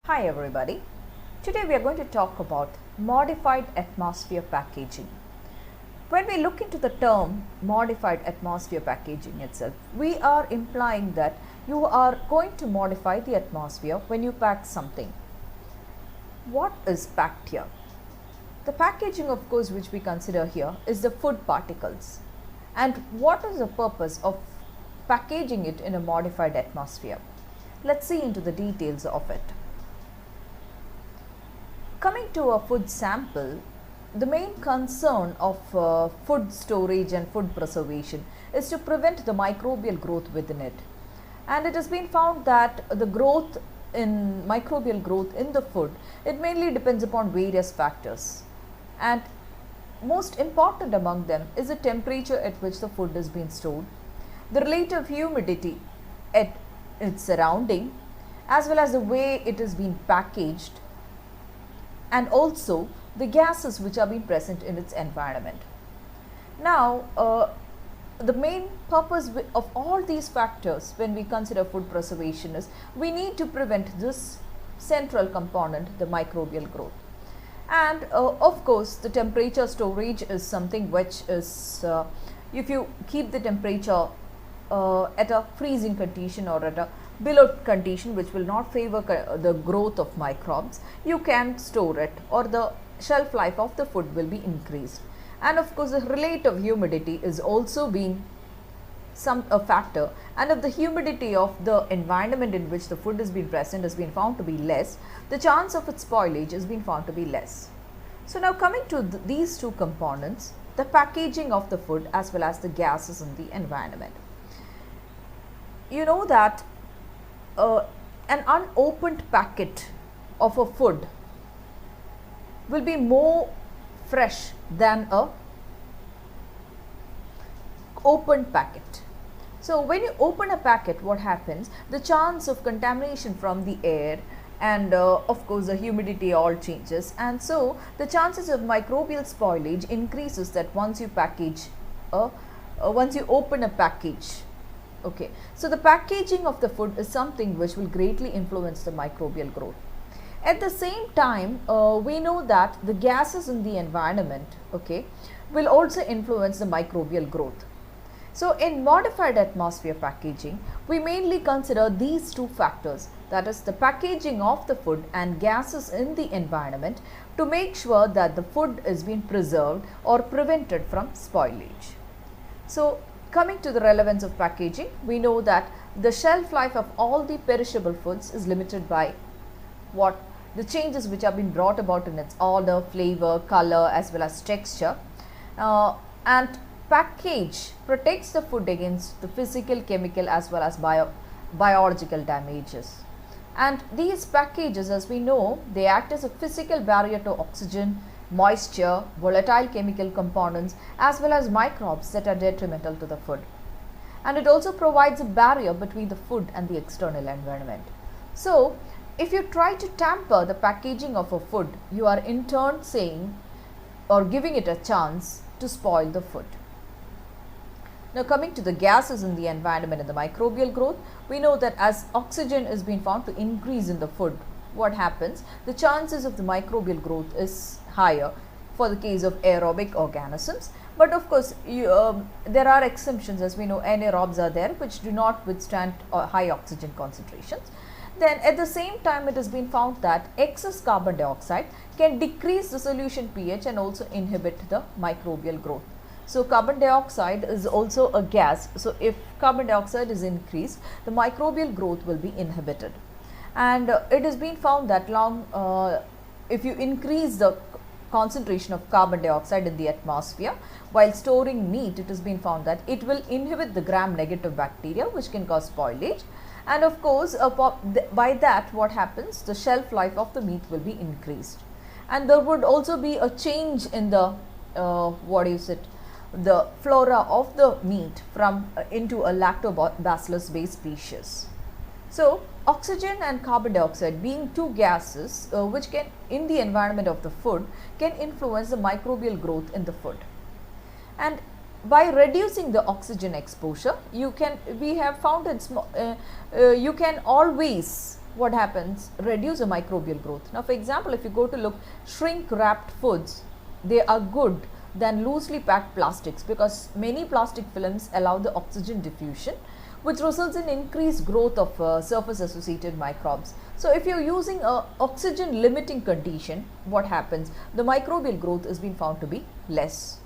Hi everybody. Today we are going to talk about modified atmosphere packaging. When we look into the term modified atmosphere packaging itself, we are implying that you are going to modify the atmosphere when you pack something. What is packed here? The packaging, of course, which we consider here is the food particles. And what is the purpose of packaging it in a modified atmosphere? Let's see into the details of it. Coming to a food sample, the main concern of food storage and food preservation is to prevent the microbial growth within it. And it has been found that the microbial growth in the food, it mainly depends upon various factors. And most important among them is the temperature at which the food is being stored, the relative humidity at its surrounding, as well as the way it is being packaged, and also the gases which are being present in its environment. Now, the main purpose of all these factors when we consider food preservation is we need to prevent this central component, the microbial growth. And of course, the temperature storage is something which is, if you keep the temperature at a freezing condition or at a below condition which will not favor the growth of microbes, you can store it, or the shelf life of the food will be increased. And of course, the relative humidity is also being a factor, and if the humidity of the environment in which the food is being present has been found to be less, the chance of its spoilage has been found to be less. So now coming to these two components, the packaging of the food as well as the gases in the environment. You know that an unopened packet of a food will be more fresh than a opened packet. So when you open a packet, what happens? The chance of contamination from the air and of course the humidity all changes, and so the chances of microbial spoilage increases that once you open a package. Okay, so the packaging of the food is something which will greatly influence the microbial growth. At the same time, we know that the gases in the environment, okay, will also influence the microbial growth. So in modified atmosphere packaging, we mainly consider these two factors, that is the packaging of the food and gases in the environment, to make sure that the food is being preserved or prevented from spoilage. So coming to the relevance of packaging, we know that the shelf life of all the perishable foods is limited by what? The changes which have been brought about in its odor, flavor, color as well as texture. And package protects the food against the physical, chemical as well as biological damages. And these packages, as we know, they act as a physical barrier to oxygen, moisture, volatile chemical components as well as microbes that are detrimental to the food. And it also provides a barrier between the food and the external environment. So, if you try to tamper the packaging of a food, you are in turn saying or giving it a chance to spoil the food. Now coming to the gases in the environment and the microbial growth, we know that as oxygen is being found to increase in the food, what happens? The chances of the microbial growth is higher for the case of aerobic organisms. But of course, there are exemptions. As we know, anaerobes are there which do not withstand high oxygen concentrations. Then at the same time, it has been found that excess carbon dioxide can decrease the solution pH and also inhibit the microbial growth. So carbon dioxide is also a gas. So if carbon dioxide is increased, the microbial growth will be inhibited. And it has been found that if you increase the concentration of carbon dioxide in the atmosphere while storing meat, it has been found that it will inhibit the gram-negative bacteria which can cause spoilage. And of course, by that what happens? The shelf life of the meat will be increased. And there would also be a change in the the flora of the meat into a lactobacillus based species. So oxygen and carbon dioxide being two gases which can in the environment of the food can influence the microbial growth in the food. And by reducing the oxygen exposure, we have found you can always what happens? Reduce the microbial growth. Now, for example, if you go to look, shrink wrapped foods, they are good than loosely packed plastics because many plastic films allow the oxygen diffusion, which results in increased growth of surface associated microbes. So if you're using a oxygen limiting condition, what happens? The microbial growth has been found to be less.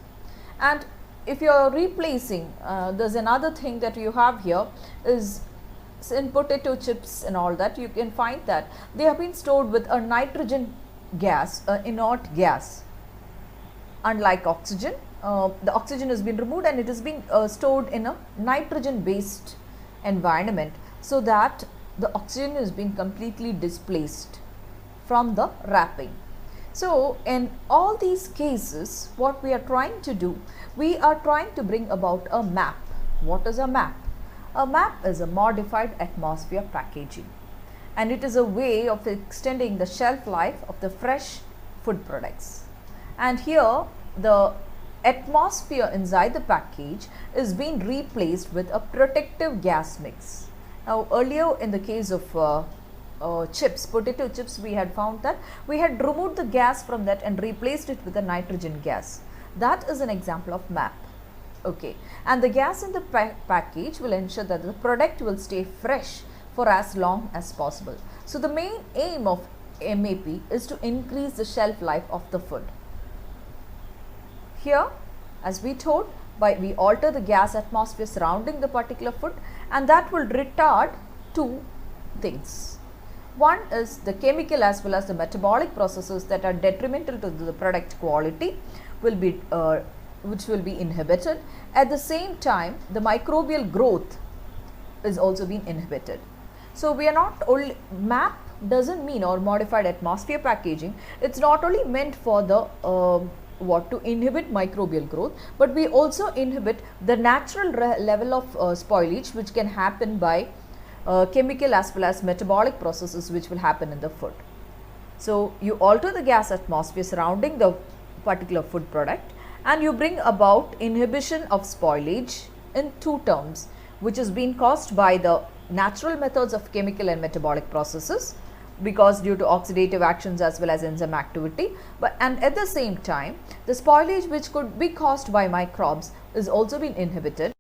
And if you're replacing, there's another thing that you have here is in potato chips and all that, you can find that they have been stored with a nitrogen gas, inert gas. Unlike oxygen, the oxygen has been removed and it is being stored in a nitrogen based environment, so that the oxygen is being completely displaced from the wrapping. So in all these cases, what we are trying to do, we are trying to bring about a MAP. What is a MAP? A MAP is a modified atmosphere packaging, and it is a way of extending the shelf life of the fresh food products. And here the atmosphere inside the package is being replaced with a protective gas mix. Now earlier in the case of chips, potato chips, we had found that we had removed the gas from that and replaced it with a nitrogen gas. That is an example of MAP. Okay, and the gas in the package will ensure that the product will stay fresh for as long as possible. So the main aim of MAP is to increase the shelf life of the food. Here, as we told, we alter the gas atmosphere surrounding the particular food, and that will retard two things. One is the chemical as well as the metabolic processes that are detrimental to the product quality will be which will be inhibited. At the same time, the microbial growth is also being inhibited. So we are not only, MAP doesn't mean, or modified atmosphere packaging, it's not only meant for the to inhibit microbial growth, but we also inhibit the natural level of spoilage which can happen by chemical as well as metabolic processes which will happen in the food. So you alter the gas atmosphere surrounding the particular food product, and you bring about inhibition of spoilage in two terms, which is being caused by the natural methods of chemical and metabolic processes, because due to oxidative actions as well as enzyme activity, and at the same time the spoilage which could be caused by microbes is also being inhibited